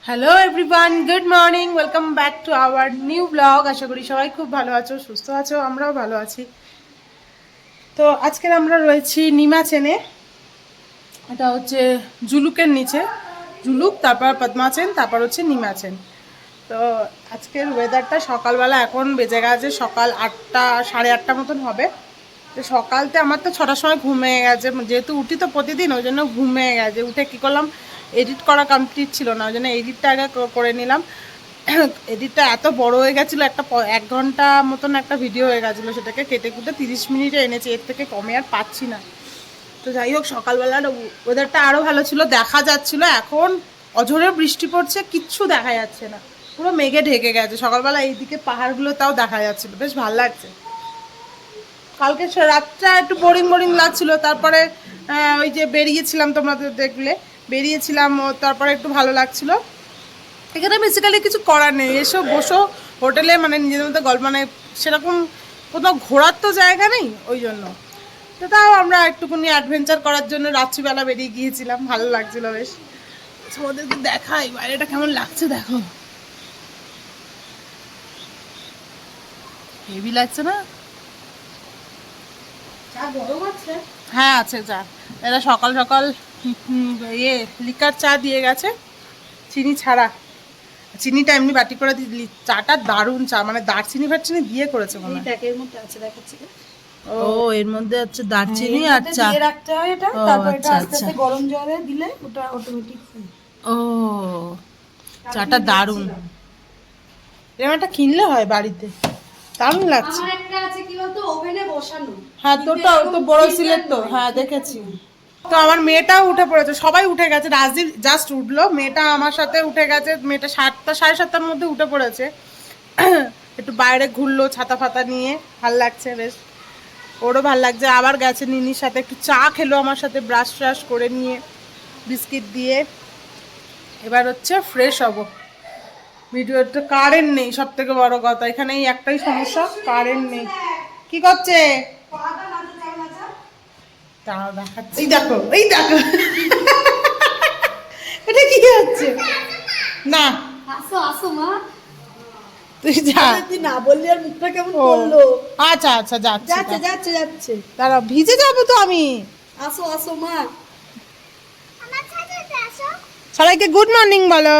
Hello everyone, good morning, welcome back to our new blog. আশা করি সবাই খুব ভালো আছো, সুস্থ আছো, আমরাও ভালো আছি। তো আজকের আমরা রয়েছি নিমাচেনে। এটা হচ্ছে জুলুকের নিচে, জুলুক, তারপর পদ্মাচেন, তারপর হচ্ছে নিমাচেন। তো আজকের ওয়েদারটা সকালবেলা, এখন বেজে গেছে সকাল 8টা, 8:30 মতন হবে। তো সকালতে আমার তো 6টার সময় ঘুমিয়ে গেছে, যেহেতু উঠি তো প্রতিদিন, ওই জন্য ঘুমিয়ে গেছে। উঠে কী করলাম, এডিট করা কমপ্লিট ছিল না, ওই জন্য এডিটটা আগে করে নিলাম। এডিটটা এত বড় হয়ে গেছিলো, 1 ঘন্টা মতন একটা ভিডিও হয়ে গেছিলো, সেটাকে কেটে কুটে 30 মিনিটে এনেছি, এর থেকে কমে আর পাচ্ছি না। তো যাই হোক, সকালবেলার ওয়েদারটা আরও ভালো ছিল, দেখা যাচ্ছিলো। এখন অঝোরে বৃষ্টি পড়ছে, কিচ্ছু দেখা যাচ্ছে না, পুরো মেঘে ঢেকে গেছে। সকালবেলা এইদিকে পাহাড়গুলো তাও দেখা যাচ্ছিলো, বেশ ভালো লাগছে। কালকে রাতটা একটু বোরিং বোরিং লাগছিল, তারপরে ওই যে বেরিয়েছিলাম, তোমরা তো দেখলে, বেরিয়েছিলাম, তারপরে একটু ভালো লাগছিল। এখানে বেসিক্যালি কিছু করার নেই, এসো বসো হোটেলে, মানে নিজেদের মধ্যে গল্প, মানে সেরকম কোথাও ঘোরার তো জায়গা নেই, ওই জন্য। তো তাও আমরা একটুখানি অ্যাডভেঞ্চার করার জন্য রাত্রিবেলা বেরিয়ে গিয়েছিলাম, ভালো লাগছিল বেশ। ওদেরকে দেখাই বাইরেটা কেমন লাগছে, দেখো, হেভি লাগছে না? হ্যাঁ আছে চা। এরা সকাল সকাল লিকার চা দিয়ে গেছে, চিনি ছাড়া। চিনিটা এমনি বাটি করে দিলি। চাটা দারুণ চা, মানে দারচিনি ফারচিনি দিয়ে করেছে মনে হয়। ও, এর মধ্যে হচ্ছে দারচিনি আর চা দিয়ে রাখতে হয় এটা, তারপর এটা আস্তে আস্তে গরম জলে দিলে ওটা অটোমেটিক। ও, চাটা দারুণ। এরকম একটা কিনলে হয় বাড়িতে, দারুণ লাগছে। আমার একটা আছে কি বলতো, ওভেনে বসানো। হ্যাঁ, তোরটা তো বড় সিলেট তো, হ্যাঁ দেখেছি। তো আমার মেয়েটাও উঠে পড়েছে, সবাই উঠে গেছে, রাজদীপ জাস্ট উঠলো, মেয়েটা আমার সাথে উঠে গেছে। মেয়েটা 7টা, 7:30টার মধ্যে উঠে পড়েছে। একটু বাইরে ঘুরলো ছাতা ফাতা নিয়ে, ভাল লাগছে বেশ, ওরও ভাল লাগছে। আবার গেছে নিনির সাথে, একটু চা খেলো আমার সাথে, ব্রাশ ট্রাশ করে নিয়ে, বিস্কিট দিয়ে। এবার হচ্ছে ফ্রেশ হবো। ভিডিওতে কারেন্ট নেই, সব থেকে বড় কথা, এখানে এই একটাই সমস্যা, কারেন্ট নেই। কি করছে? তাও দেখাচ্ছি, এই দেখো, এই দেখো, এটা কি হচ্ছে? না আসো আসো মা, তুই যা, তুই না বললি আর মুখটা কেমন করলো। আচ্ছা আচ্ছা, যাচ্ছে যাচ্ছে যাচ্ছে যাচ্ছে, দাঁড়া, ভিজে যাবো তো আমি। আসো আসো মা, আমার ছাদে আসো। সবাইকে গুড মর্নিং বলো।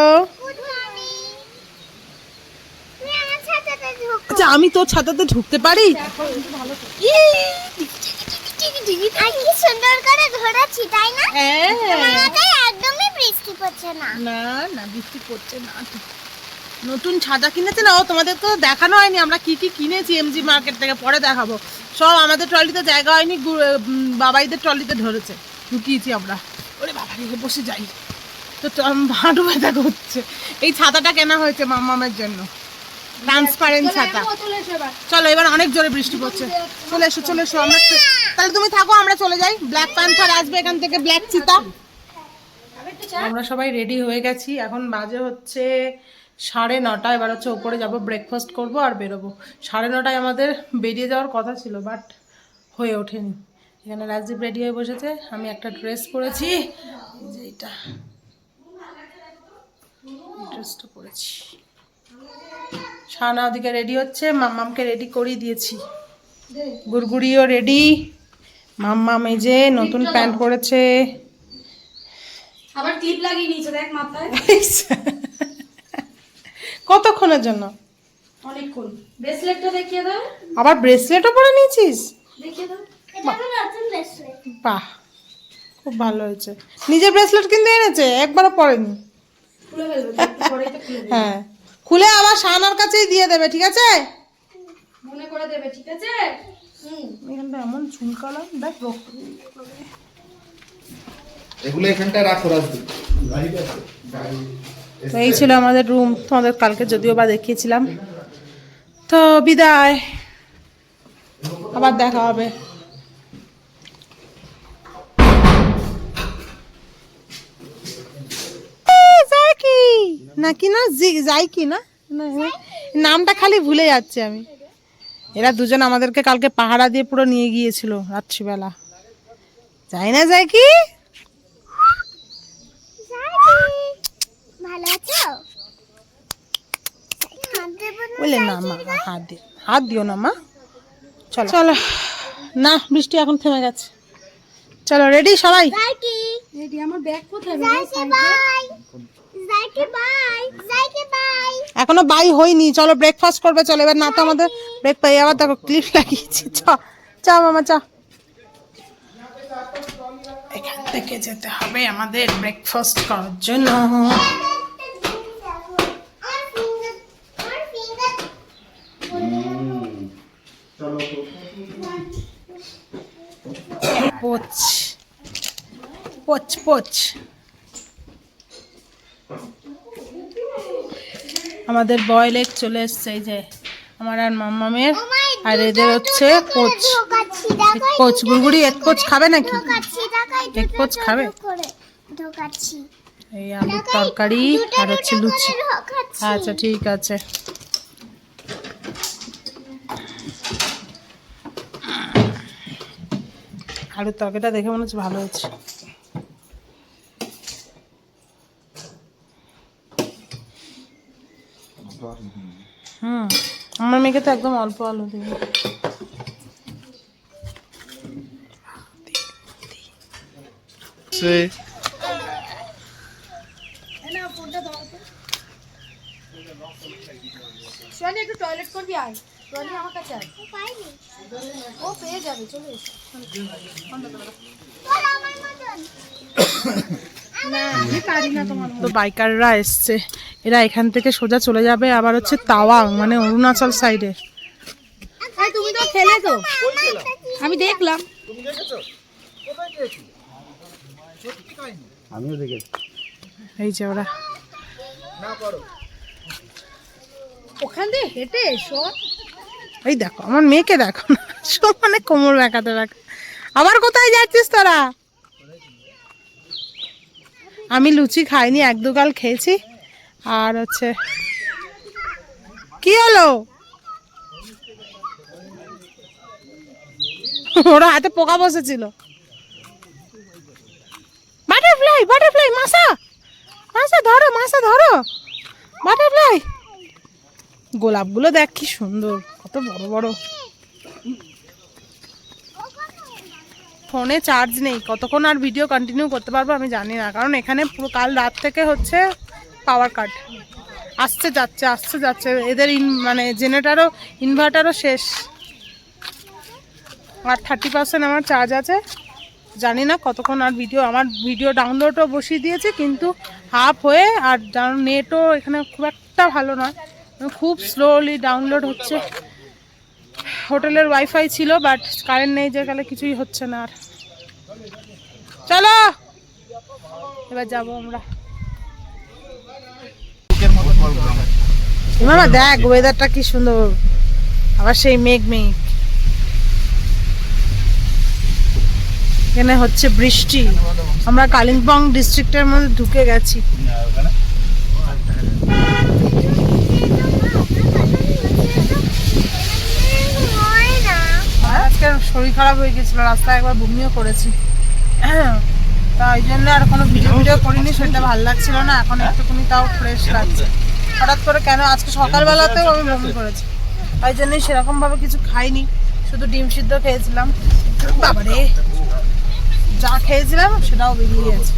আচ্ছা, আমি তোর ছাতাতে ঢুকতে পারি? কি সুন্দর করে ধরেছি, তাই না? আমাদের একদমই বৃষ্টি পড়ছে না। না না, বৃষ্টি পড়ছে না। নতুন ছাতা কিনেছে না ও, তোমাদের তো দেখানো হয়নি আমরা কি কি কিনেছি এমজি মার্কেট থেকে, পরে দেখাবো। সব আমাদের ট্রলিতে জায়গা হয়নি, বাবাইদের ট্রলিতে ধরেছে, ঢুকিয়েছি আমরা। ওরে বাবা রে, বসে যাই তো, হাঁটু ব্যথা করছে। এই ছাতাটা কেনা হয়েছে মাম্মামের জন্য, ট্রান্সপারেন্ট ছাতা। চলো, এবার অনেক জোরে বৃষ্টি পড়ছে, চলে এসো চলে এসো। আমরা তাহলে তুমি থাকো, আমরা চলে যাই। ব্ল্যাক প্যান্থার আসবে এখান থেকে, ব্ল্যাক চিতা। আমরা সবাই রেডি হয়ে গেছি, এখন বাজে হচ্ছে 9:30। এবার হচ্ছে ওপরে যাব, ব্রেকফাস্ট করব আর বেরোবো। 9:30টায় আমাদের বেরিয়ে যাওয়ার কথা ছিল, বাট হয়ে ওঠেনি। এখানে রাজদীপ রেডি হয়ে বসেছে, আমি একটা ড্রেস পরেছি, যে এটা ড্রেসটা পরেছি। শানা ওদিকে রেডি হচ্ছে, মাম্মামকে রেডি করিয়ে দিয়েছি, গুড়গুড়িও রেডি। মাম্মাম এই যে নতুন প্যান্ট পরেছে, আবার ক্লিপ লাগিয়ে নিয়েছে দেখ মাথায়। কতক্ষণের জন্য? অনেকক্ষণ। ব্রেসলেটটা দেখিয়ে দাও। আবার ব্রেসলেটও পরে নিয়েছিস? দেখিয়ে দাও, এটা আমার নতুন ব্রেসলেট। বাহ, খুব ভালো হয়েছে। নিজের ব্রেসলেট কিনতে এনেছে, একবারও পরেনি। খুলে ফেলবে, একটু পরেই তো খুলে দেবে। হ্যাঁ, খুলে আবার শানার কাছেই দিয়ে দেবে, ঠিক আছে? মনে করে দেবে, ঠিক আছে? এখানটা এমন চুলকালাম, দেখ রক্ত। এগুলো এখানটা রাখো রাজদীপ। তো এই ছিল আমাদের রুম, তোমাদের কালকে যদিও বা দেখিয়েছিলাম। তো বিদায়, আবার দেখা হবে। নাকি না যাই কি না, নামটা খালি ভুলে যাচ্ছি আমি। এরা দুজন আমাদেরকে কালকে পাহারা দিয়ে পুরো নিয়ে গিয়েছিল রাত্রিবেলা। যাই না, যাই কি ভালো আছো? হাত দেবো না বলে না মা, হাত দিও না মা। চলো চলো, না বৃষ্টি এখন থেমে গেছে। চলো রেডি সবাই? জাইকি রেডি। আমার ব্যাগ কোথায়? জাইকি বাই জাইকি বাই জাইকি বাই এখনো বাই হয়নি। চলো ব্রেকফাস্ট করবে, চলো। এবার না তো আমাদের ব্রেক পাই। আবার দেখো ক্লিপ লাগিয়েছি। চা মামা চা। এখান থেকে যেতে হবে আমাদের ব্রেকফাস্ট করার জন্য। Poach poach poach. আমাদের বয়েল এগ চলে এসছে, এই যে আমার আর মাম্মামের। আর এদের হচ্ছে পোচ। পোচ গুড়গুড়ি এক পোচ খাবে নাকি? এক পোচ খাবে। এই আলুর তরকারি আর হচ্ছে লুচি। আচ্ছা ঠিক আছে। আলুর তরকারিটা দেখে মনে হচ্ছে ভালো হয়েছে। আমার মেয়েকে তো একদম অল্প আলু দেবে। একটু টয়লেট করবি, আয় টয়লেট আমার কাছে আয়। ও পেয়ে যাবে, চলে এসো। তো বাইকাররা এসছে, এরা এখান থেকে সোজা চলে যাবে আবার হচ্ছে তাওয়াং, মানে অরুণাচল সাইডে। তুমি তো খেলে তো, আমি দেখলাম। আমিও দেখেছি। এই যে ওরা ওখান দিয়ে হেঁটে এসো। এই দেখো আমার মেয়েকে দেখো না, মানে কোমর বেঁকাতে রাখ। আবার কোথায় যাচ্ছিস তোরা? আমি লুচি খাইনি, এক দুগাল খেয়েছি। আর হচ্ছে কি হলো, ওরা হাতে পোকা বসেছিল। বাটারফ্লাই বাটারফ্লাই, মাছা মাছা ধরো, মাছা ধরো, বাটারফ্লাই। গোলাপগুলো দেখ কি সুন্দর, কত বড় বড়। ফোনে চার্জ নেই, কতক্ষণ আর ভিডিও কন্টিনিউ করতে পারবো আমি জানি না, কারণ এখানে পুরো কাল রাত থেকে হচ্ছে পাওয়ার কাট। আসছে যাচ্ছে। এদের মানে জেনারেটারও ইনভার্টারও শেষ। আর 30% আমার চার্জ আছে। জানি না কতক্ষণ আর আমার ভিডিও ডাউনলোডও বসিয়ে দিয়েছে, কিন্তু হাফ হয়ে। আর নেটও এখানে খুব একটা ভালো নয়, খুব স্লোলি ডাউনলোড হচ্ছে। হোটেলের ওয়াইফাই ছিল, বাট কারেন্ট নেই যে কালে কিছুই হচ্ছে না। আর চলো এবার যাবো আমরা। মামা দেখ ওয়েদারটা কি সুন্দর, আবার সেই মেঘ। এখানে হচ্ছে বৃষ্টি। আমরা কালিম্পং ডিস্ট্রিক্টের মধ্যে ঢুকে গেছি। আজকে শরীর খারাপ হয়ে গেছিল, রাস্তায় একবার বমিও করেছি। তাই জন্য আর কোনো ভিডিও করিনি, শরীরটা ভালো লাগছিল না। এখন একটুখানি তাও ফ্রেশ লাগছে। হঠাৎ করে কেন আজকে সকালবেলাতেও আমি বমি করেছি, তাই জন্যই সেরকমভাবে কিছু খাইনি, শুধু ডিম সিদ্ধ খেয়েছিলাম। বাবারে যা খেয়েছিলাম সেটাও বেরিয়ে গেছে।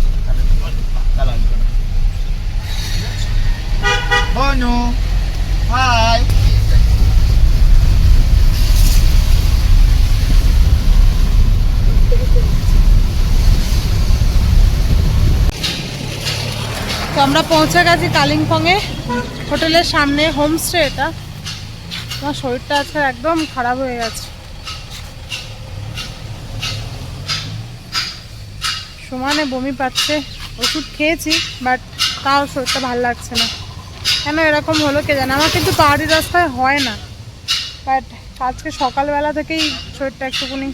তো আমরা পৌঁছে গেছি কালিম্পংয়ে, হোটেলের সামনে, হোমস্টে এটা। আমার শরীরটা আজকে একদম খারাপ হয়ে গেছে। সমানে বমি পাচ্ছে, ওষুধ খেয়েছি, বাট তাও শরীরটা ভালো লাগছে না। কেন এরকম হলো কে জানে। আমার কিন্তু পাহাড়ি রাস্তায় হয় না, বাট আজকে সকালবেলা থেকেই শরীরটা একটুখানি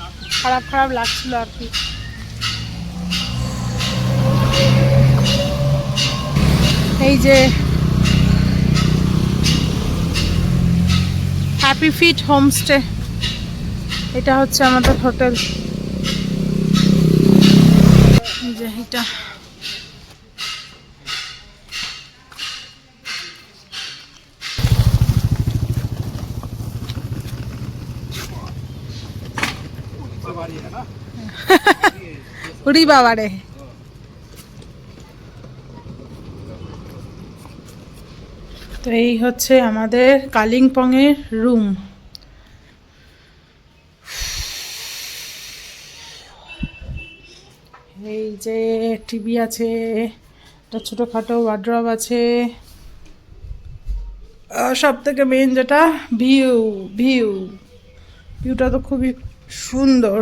খারাপ লাগছিল আর কি। এই যে হ্যাপি ফিট হোমস্টে, এটা হচ্ছে আমাদের হোটেল। যে এটা উড়ি বাবা রে। তো এই হচ্ছে আমাদের কালিম্পংয়ের রুম। এই যে টিভি আছে, একটা ছোটোখাটো ওয়ার্ড্রব আছে, সব থেকে মেন যেটা ভিউটা তো খুবই সুন্দর।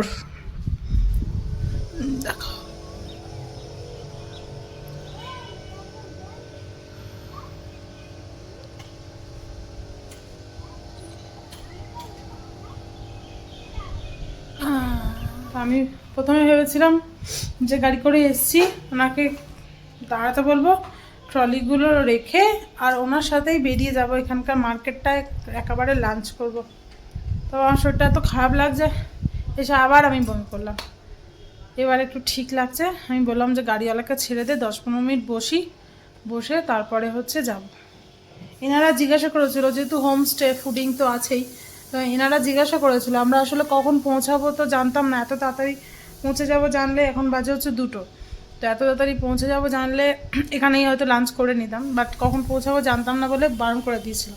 দেখো আমি প্রথমে ভেবেছিলাম যে গাড়ি করে এসেছি, ওনাকে দাঁড়াতে বলবো, ট্রলিগুলো রেখে আর ওনার সাথেই বেরিয়ে যাব এখানকার মার্কেটটায় একেবারে লাঞ্চ করব। তো আমার শরীরটা এত খারাপ লাগছে, এসে আবার আমি বমি করলাম। এবার একটু ঠিক লাগছে, আমি বললাম যে গাড়িওয়ালাকে ছেড়ে দে, 10-15 মিনিট বসে তারপরে হচ্ছে যাব। এনারা জিজ্ঞাসা করেছিল, যেহেতু হোমস্টে ফুডিং তো আছেই, তো এনারা জিজ্ঞাসা করেছিল আমরা আসলে কখন পৌঁছাবো, তো জানতাম না। এত তাড়াতাড়ি পৌঁছে যাব জানলে, এখন বাজে হচ্ছে 2টো, তো এত তাড়াতাড়ি পৌঁছে যাব জানলে এখানেই হয়তো লাঞ্চ করে নিতাম, বাট কখন পৌঁছাবো জানতাম না বলে বারণ করে দিয়েছিল।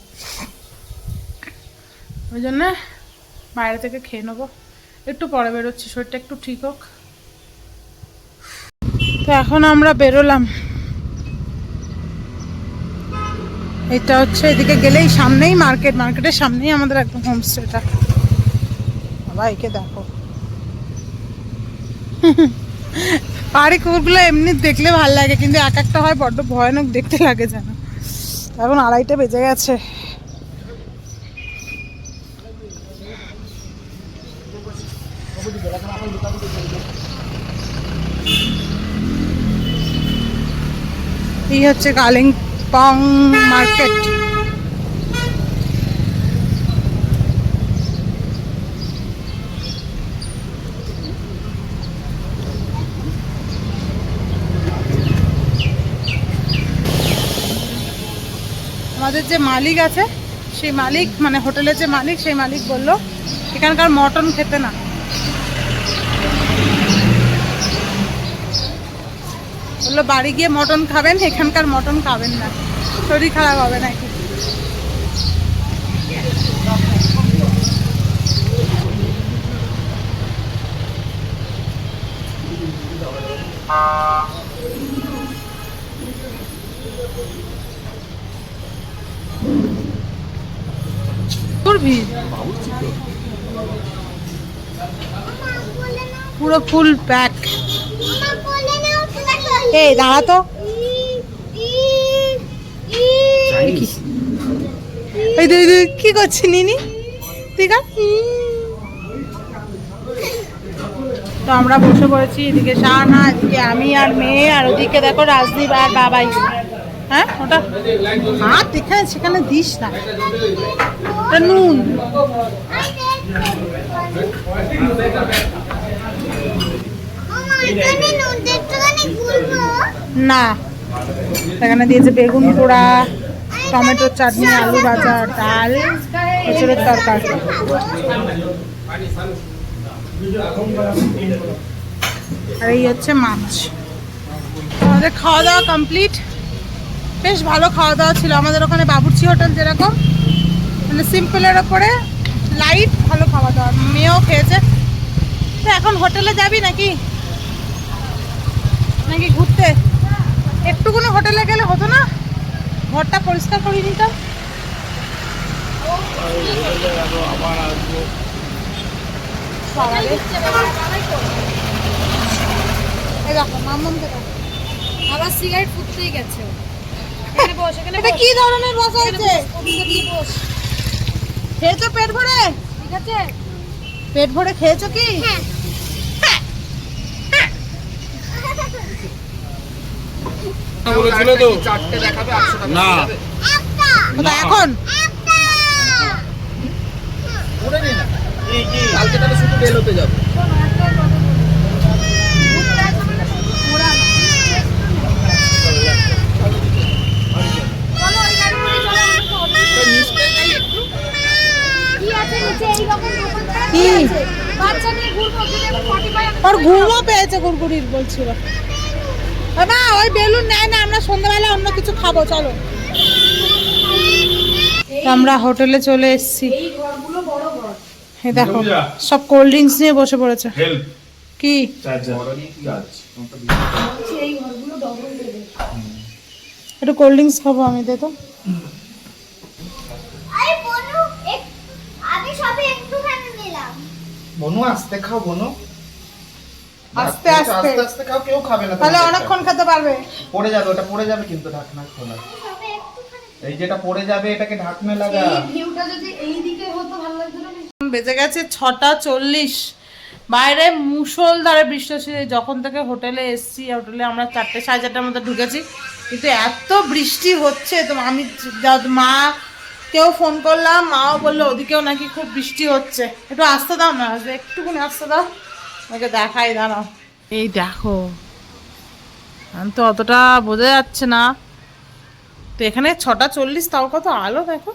ওই জন্যে বাইরে থেকে খেয়ে নেবো, একটু পরে বেরোচ্ছি, শরীরটা একটু ঠিক হোক। তো এখন আমরা বেরোলাম। এটা হচ্ছে এদিকে গেলেই সামনেই মার্কেটের সামনেই আমাদের একদম হোমস্টেটা। ভাইকে দেখো, পাহাড়ি কুকুরগুলো এমনি দেখলে ভালো লাগে, কিন্তু এক একটা হয় বড্ড ভয়ানক দেখতে লাগে যেন। এখন 2:30 বেজে গেছে। এই হচ্ছে কালিম্পং মার্কেট। আমাদের যে মালিক আছে, সেই মালিক মানে হোটেলের যে মালিক, সেই মালিক বললো এখানকার মটন খেতে না। বললো বাড়ি গিয়ে মটন খাবেন, এখানকার মটন খাবেন না, শরীর খারাপ হবে নাকি। পুরো ফুল প্যাক। এই দাঁড়া তো, কি করছি নিনি, ঠিক আছে। তো আমরা বসে পড়েছি, এদিকে শাহানা, এদিকে আমি আর মেয়ে, আর ওদিকে দেখো রাজদীপ আর বাবাই। হ্যাঁ, ওটা হাত এখানে সেখানে দিস না, ওটা নুন। না, এখানে দিয়েছে বেগুন পোড়া, টমেটোর চাটনি, আলু ভাজা, ডাল, এঁচড়ের তরকারি। আর এই হচ্ছে মাছ। আমাদের খাওয়া দাওয়া কমপ্লিট। বেশ ভালো খাওয়া দাওয়া ছিল আমাদের ওখানে, বাবুর্চি হোটেল যেরকম, মানে সিম্পলের ওপরে লাইট, ভালো খাওয়া দাওয়া। মেয়েও খেয়েছে। তো এখন হোটেলে যাবি নাকি ঘুরতে? একটুকুনি হোটেলে গেলে হতো না, ঘরটা পরিষ্কার করে নিতাম। আবার সিগারেট ফুটতেই গেছে। এটা কি ধরনের বসা হয়েছে? খেয়েছো পেট ভরে? ঠিক আছে, পেট ভরে খেয়েছো কি? বলেছিল তো চারটে দেখাবে 800 টাকা না এখন ওরে নে না, কালকে তাহলে শুধু বেল হতে যাবে। বাচ্চা নিয়ে ঘুরবো, ওর ঘুমও পেয়েছে গুড়গুড়ির বলছিল। না ওই বেলুন নেয় না, আমরা সন্ধ্যাবেলা অন্য কিছু খাবো, চলো। আমরা হোটেলে চলে এসেছি। এই দেখো সব কোল্ড ড্রিঙ্কস নিয়ে বসে পড়েছে। কি একটু কোল্ড ড্রিঙ্কস খাবো আমি, দে তো। আরে বনু আমি সবে একটুখানি নিলাম। বনু আস্তে খাও বনু, আস্তে আস্তে আস্তে আস্তে খাও, কেউ খাবে না তাহলে অনেকক্ষণ খেতে পারবে। পড়ে যাবে, ওটা পড়ে যাবে কিন্তু ঢাকনা খোলা। সবে একটুখানি। এই যেটা পড়ে যাবে এটাকে ঢাকনা লাগা। ভিউটা যদি এই দিকে হতো ভালো লাগতো না? বেজে গেছে 6:40, বাইরে মুষলধারে বৃষ্টি হচ্ছে। যখন থেকে হোটেলে এসছি, হোটেলে আমরা 4টে 4:30টার মধ্যে ঢুকেছি, কিন্তু এত বৃষ্টি হচ্ছে। তো আমি মা কেউ ফোন করলাম, মাও বললো ওদিকেও নাকি খুব বৃষ্টি হচ্ছে। একটু আসতে দাও না, একটুখানি আসতে দাও, আমাকে দেখাই, দাঁড়াও। এই দেখো, আমি তো অতটা বোঝা যাচ্ছে না। তো এখানে 6:40, তাও কত আলো দেখো,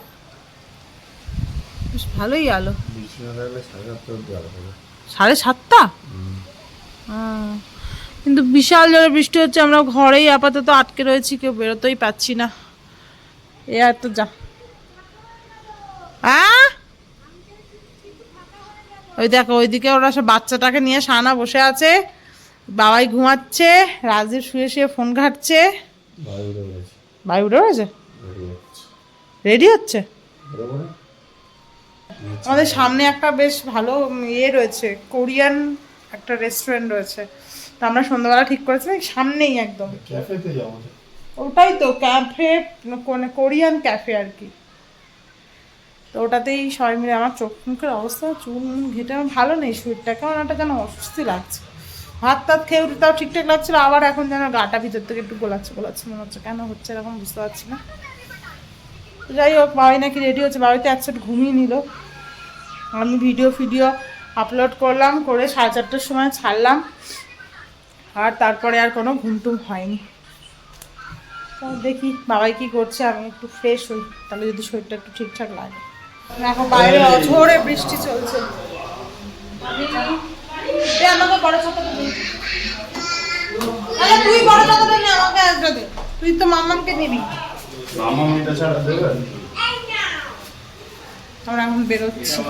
বেশ ভালোই আলো। 7:30? কিন্তু বিশাল জোরে বৃষ্টি হচ্ছে, আমরা ঘরেই আপাতত আটকে রয়েছি, কেউ বেরোতেই পাচ্ছি না। এ আর তো যা, ওই দেখো ওইদিকে ওরা সব বাচ্চাটাকে নিয়ে সানা বসে আছে, বাবাই ঘুমাচ্ছে, রাজীব শুয়ে শুয়ে ফোন ঘাটছে। বাড়ি উঠে রয়েছে, রেডি হচ্ছে। আমাদের সামনে একটা বেশ ভালো ইয়ে রয়েছে, কোরিয়ান একটা রেস্টুরেন্ট রয়েছে। তো আমরা সন্ধ্যাবেলা ঠিক করেছিলাম সামনেই একদম। ক্যাফেতে যাবো। ওটাই তো ক্যাফে, কোরিয়ান ক্যাফে আর কি। তো ওটাতেই সবাই মিলে, আমার চোখ মুখের অবস্থা, চুল ঘেটে আমার ভালো নেই, শরীরটা কেমন একটা যেন অস্বস্তি লাগছে। ভাত টাত খেয়ে উঠে তাও ঠিকঠাক লাগছিল, আবার এখন যেন গাটা ভিতর থেকে একটু গোলাচ্ছে মনে হচ্ছে। কেন হচ্ছে এরকম বুঝতে পারছি না। তো যাই হোক, বাবাই নাকি রেডি হচ্ছে, বাবাইতে একসাথে ঘুমিয়ে নিল। আমি ভিডিও আপলোড করলাম, করে 4:30টার সময় ছাড়লাম, আর তারপরে আর কোনো ঘুমটুম হয়নি। তো দেখি বাবাই কি করছে, আমি একটু ফ্রেশ হই, তাহলে যদি শরীরটা একটু ঠিকঠাক লাগে। এখন বাইরে অঝোরে বৃষ্টি চলছে। আমাকে বড় ছাতাটা দে, তুই বড় ছাতাটা নে, আমাকে একটা দে, তুই তো মামাকে নিবি। আমরা এখন বেরোচ্ছি।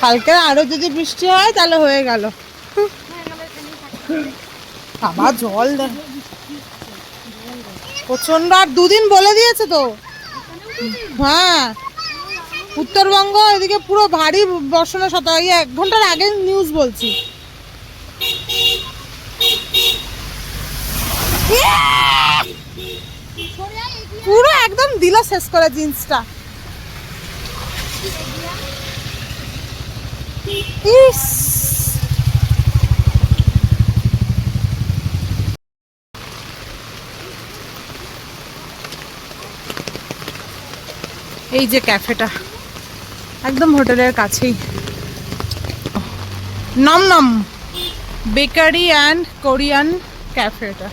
কালকে আরো যদি বৃষ্টি হয় তাহলে হয়ে গেল। বাবা জল দেখ প্রচন্ড, আর 2 দিন বলে দিয়েছে তো। হ্যাঁ, উত্তরবঙ্গ এদিকে পুরো ভারী বর্ষণের সাথে, 1 ঘন্টার আগে নিউজ বলছি। পুরো একদম দিল শেষ করে জিন্সটা। ইস, এই যে ক্যাফেটা একদম হোটেলের কাছেই, নম বেকারি অ্যান্ড কোরিয়ান ক্যাফেটা।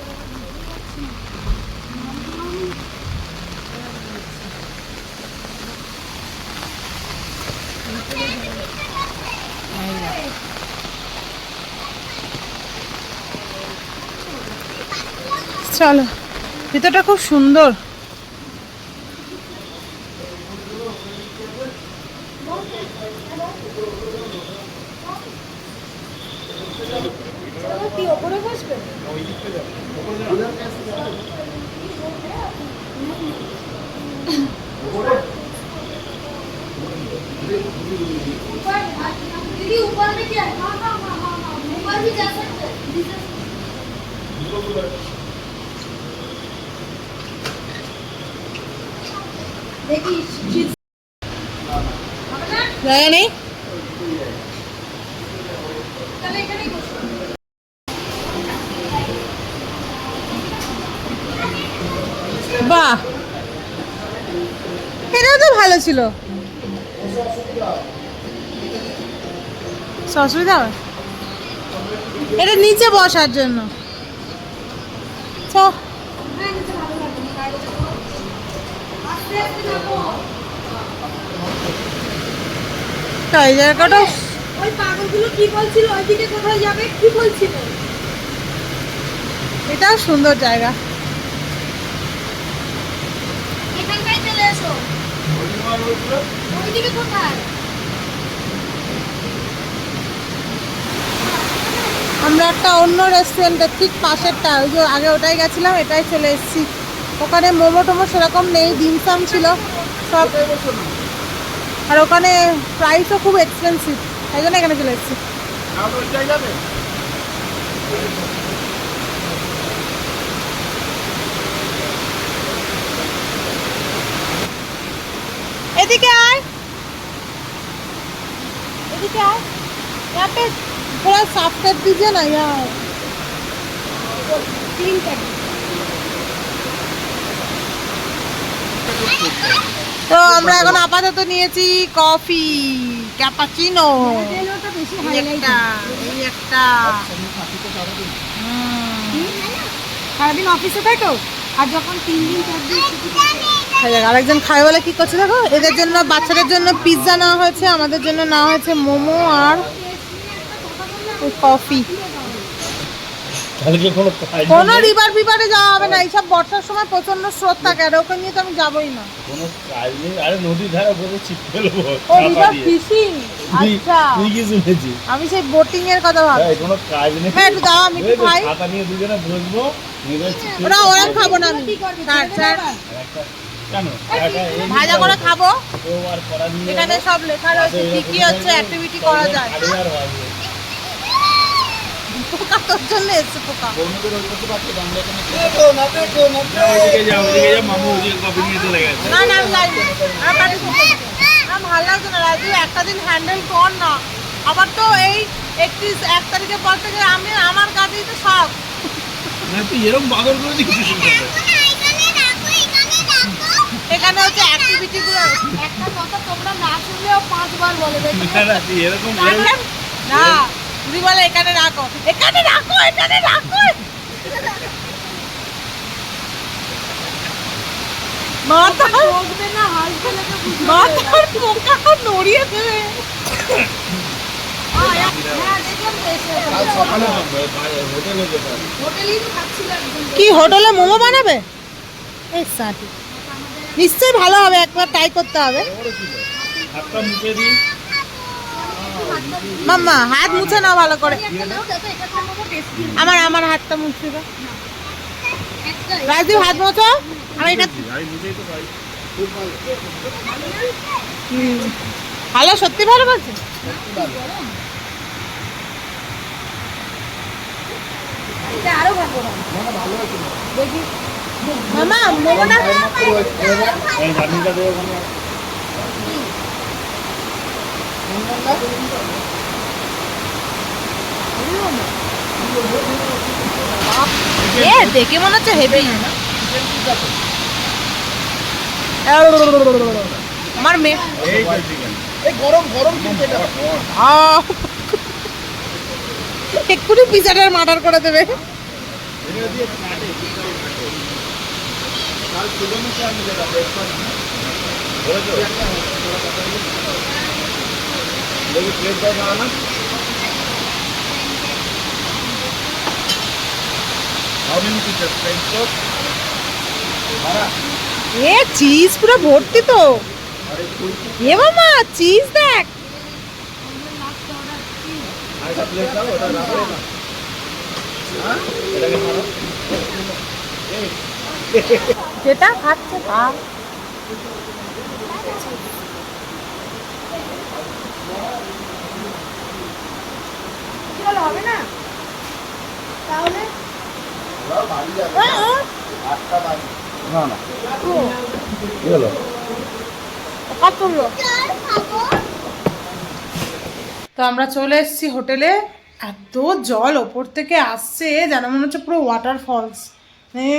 চলো, ভিতরটা খুব সুন্দর। दीदी ऊपर में क्या है? हाँ ऊपर भी जा सकते हैं। देखिए জায়গা নেই, বাহ, এটাও তো ভালো ছিল। অসুবিধা হবে এটা নিচে বসার জন্য। এই জায়গাটা ওই পাগলগুলো কি বলছিল ওইদিকে কোথায় যাবে কি বলছিল? এটাও সুন্দর জায়গা। এখানটায় চলে এসো। ওইদিকে কোথায়? আমরা একটা অন্য রেস্টুরেন্টের ঠিক পাশেরটা, ওই যে আগে ওটাই গেছিলাম, এটাই চলে এসেছি। ওখানে মোমো টোমো সেরকম নেই, ডিমসাম ছিল সব, আর ওখানে প্রাইসও খুব এক্সপেন্সিভ, তাই জন্য এখানে চলে এসেছি। এদিকে আয়, এদিকে आए, यहाँ पे थोड़ा साफ कर दीजिए ना यहाँ। তো আমরা এখন আপাতত নিয়েছি কফি ক্যাপাচিনো, এই একটা সারাদিন অফিসে থাকো আর যখন 3 দিন 4 দিন ছুটি থাকে আরেকজন খায় বলে কি করছে দেখো। এদের জন্য, বাচ্চাদের জন্য পিৎজা নেওয়া হয়েছে, আমাদের জন্য নেওয়া হয়েছে মোমো আর কফি। কোনো রিভার ফিভারে যাওয়া হবে না, এইসব বর্ষার সময় প্রচন্ড স্রোত থাকে, আর ওকে নিয়ে তো আমি যাবোই না। কোনো কাজ নেই, আরে নদীর ধারে বসে ছিপ ফেলবো। ও রিভার ফিশিং, আচ্ছা তুই কি শুনেছি? আমি সেই বোটিং এর কথা ভাবছি। এই কোনো কাজ নেই। হ্যাঁ একটু দাও, আমি একটু খাই। ছাতা নিয়ে দুজনে বসবো, নিয়ে ছিপ ফেলবো। ওরা ওরা খাবো না আমি, ছাড় ছাড়, কেন ভাজা করে খাবো। কেউ আর করা নিয়ে এখানে সব লেখা রয়েছে কি কি হচ্ছে অ্যাক্টিভিটি করা যায়। আর হবে পোকা তোর জন্য এসছে, পোকা। বন্ধুদের ওই করতে পারছি আমরা এখানে দেখো না ওদিকে যাও মামু ওদিকে কফি নিয়ে চলে গেছে। না না আমি যাইনি, আর পার্টি করতে না। আমার ভালো লাগছে না রাজু, একটা দিন হ্যান্ডেল কর না। আবার তো এই 1 তারিখের পর থেকে আমি আমার কাছেই তো সব। না তুই এরকম পাগল করে দিচ্ছিস এখানে হচ্ছে অ্যাক্টিভিটি গুলো। একটা কথা তোমরা না শুনলেও 5 বার বলে দেখো। না তুই এরকম না দিদি বলে এখানে রাখো, এখানে রাখো, এখানে রাখো। মাথা বলবে না হাসবে না তো বুঝবে। মাথার পোকা নড়িয়ে দেবে। হ্যাঁ দেখলাম তো এসে কাল সকালে হোটেলে যেতে হবে। হোটেলেই তো খাচ্ছিলাম একদম। কি হোটেলে মোমো বানাবে? এই সাথে নিশ্চয়ই ভালো হবে, একবার ট্রাই করতে হবে। হাতটা মুখে দিই। মাম্মা হাত মুছে নাও ভালো করে। একটা নাও দেখো এটা তো মোমো টেস্টি। আমার হাতটা মুছে দাও। একটা রাজু হাত মোছো। আমি এটা আমি মুখেই তো পাই। ভালো, সত্যি ভালো বলছে। এটা আরো ভালো হবে। দেখি মামা মোমোটা এই জামিনটা দেবো ওখানে। এ দেখে মনে হচ্ছে হেভি। আমার মেয়ে এই তো চিকেন। এই গরম গরম কিন্তু এটা। এক্ষুনি পিজাটার মার্ডার করে দেবে। এটা দিয়ে কাটে। কাল সুগন্ধি চা নিয়ে যেটা ব্রেকফাস্ট না। বলেছো? দেখি প্লেট দাও না। How many pieces? French toast? Mara? A cheese পুরো ভর্তি তো। এ মামা চিজ দেখ। আরেকটা প্লেট দাও, ওটা রাখো না। হ্যাঁ? এটাকে মারো। এই যেটা খাচ্ছে তা। চলো হবে না তাহলে না না কি হলো? তো আমরা চলে এসেছি হোটেলে। এত জল ওপর থেকে আসছে যেন মনে হচ্ছে পুরো ওয়াটারফলস। মানে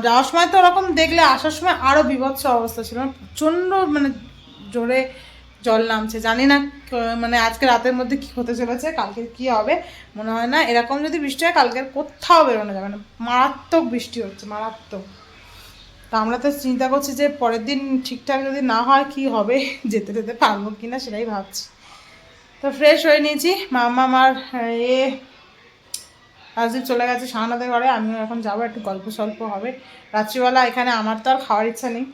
যাওয়ার সময় তো ওরকম দেখলে, আসার সময় আরও বিভৎস অবস্থা ছিল, প্রচণ্ড মানে জোরে জল নামছে। জানি না মানে আজকে রাতের মধ্যে কি হতে চলেছে, কালকে কি হবে মনে হয় না। এরকম যদি বৃষ্টি হয় কালকে কোথাও বেরোনো যাবে না, মারাত্মক বৃষ্টি হচ্ছে, মারাত্মক। তো আমরা তো চিন্তা করছি যে পরের দিন ঠিকঠাক যদি না হয় কি হবে, যেতে যেতে পারবো কি না সেটাই ভাবছি। তো ফ্রেশ হয়ে নিয়েছি, মামা আমার রাজদীপ চলে গেছে শাহানাদের ঘরে, আমিও এখন যাবো, একটু গল্প সল্প হবে রাত্রিবেলা। এখানে আমার তো আর খাওয়ার ইচ্ছা নেই,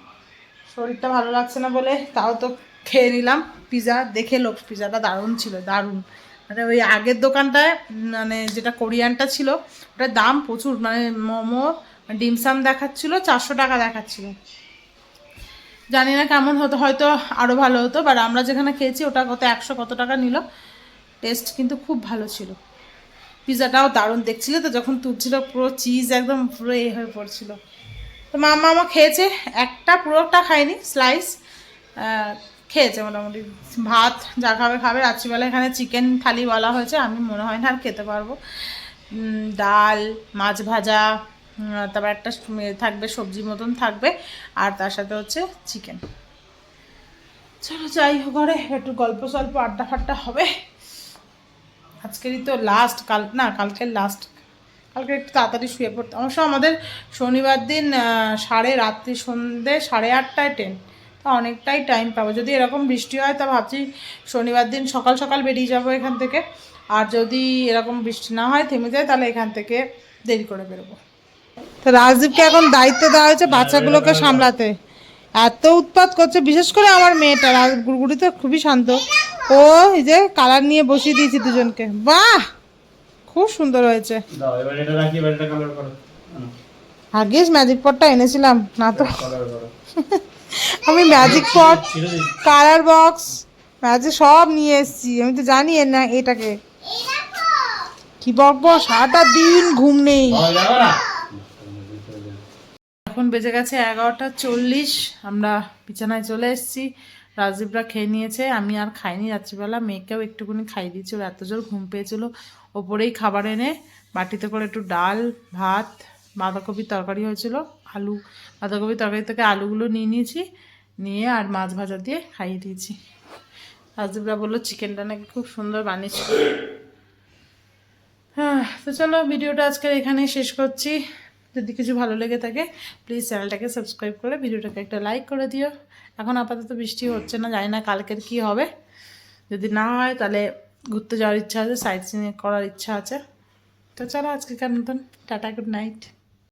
শরীরটা ভালো লাগছে না বলে, তাও তো খেয়ে নিলাম পিৎজা। দেখে লোক পিৎজাটা দারুণ ছিল, দারুণ। মানে ওই আগের দোকানটায় মানে যেটা কোরিয়ানটা ছিল ওটার দাম প্রচুর, মানে মোমো ডিমসাম দেখাচ্ছিল 400 টাকা দেখাচ্ছিল। জানি না কেমন হতো, হয়তো আরও ভালো হতো, বাট আমরা যেখানে খেয়েছি ওটা কত 100 কত টাকা নিল। টেস্ট কিন্তু খুব ভালো ছিল, পিৎজাটাও দারুণ দেখছিল তো, যখন তুলছিল পুরো চিজ একদম পুরো হয়ে পড়ছিল। তো মামা খেয়েছে, একটা পুরোটা খায়নি, স্লাইস খেয়েছে মোটামুটি। ভাত যা খাবে খাবে, রাত্রিবেলা এখানে চিকেন থালি বলা হয়েছে, আমি মনে হয় না আর খেতে পারবো। ডাল, মাছ ভাজা, তারপর একটা থাকবে সবজি মতন থাকবে, আর তার সাথে হচ্ছে চিকেন। চলো যাই হোক ঘরে, একটু গল্প সল্প আড্ডা ফাড্ডা হবে। আজকেরই তো লাস্ট, কালকের লাস্ট। কালকে একটু তাড়াতাড়ি শুয়ে পড়তে, অবশ্য আমাদের শনিবার দিন সন্ধ্যে 8:30টায় ট্রেন, তা অনেকটাই টাইম পাবো। যদি এরকম বৃষ্টি হয় তা ভাবছি শনিবার দিন সকাল সকাল বেরিয়ে যাবো এখান থেকে, আর যদি এরকম বৃষ্টি না হয় থেমে যায় তাহলে এখান থেকে দেরি করে বেরোবো। তো রাজদীপকে এখন দায়িত্ব দেওয়া হয়েছে বাচ্চাগুলোকে সামলাতে, এত উৎপাত করছে, বিশেষ করে আমার মেয়েটা। গুড়গুড়ি তো খুবই শান্ত, ও এই যে কালার নিয়ে বসিয়ে দিয়েছি দুজনকে। বাহ, খুব সুন্দর হয়েছে। দাও এবার এটা রাখি, এবার এটা কালার করো। আগেই ম্যাজিক পটটা এনেছিলাম না তো, কালার করো। আমি ম্যাজিক পট, ছিড়ে দিই। কালার বক্স, ম্যাজিক সব নিয়ে এসেছি। আমি তো জানি না এটাকে কি বকবো, সারাটা দিন ঘুম নেই। ভালো যাবে না? এখন বেজে গেছে 11:40, আমরা বিছানায় চলে এসেছি। রাজদীপরা খেয়ে নিয়েছে, আমি আর খাইনি রাত্রিবেলা, মেয়েকেও একটুখানি খাইয়ে দিয়েছি, ওর এত জোর ঘুম পেয়েছিল। ওপরেই খাবার এনে বাটিতে করে একটু ডাল, ভাত, বাঁধাকপির তরকারি হয়েছিল, আলু, বাঁধাকপির তরকারি থেকে আলুগুলো নিয়ে নিয়েছি, নিয়ে আর মাছ ভাজা দিয়ে খাইয়ে দিয়েছি। রাজদীপরা বললো চিকেনটা নাকি খুব সুন্দর বানিয়েছি। হ্যাঁ, তো চলো ভিডিওটা আজকের এখানেই শেষ করছি। যদি কিছু ভালো লেগে থাকে প্লিজ চ্যানেলটাকে সাবস্ক্রাইব করে ভিডিওটাকে একটা লাইক করে দিও। এখন আপাতত বৃষ্টি হচ্ছে না, জানি না কালকের কি হবে। যদি না হয় তাহলে ঘুরতে যাওয়ার ইচ্ছা আছে, সাইট সিন করার ইচ্ছা আছে। তো চলো আজকের মতন টাটা, গুড নাইট।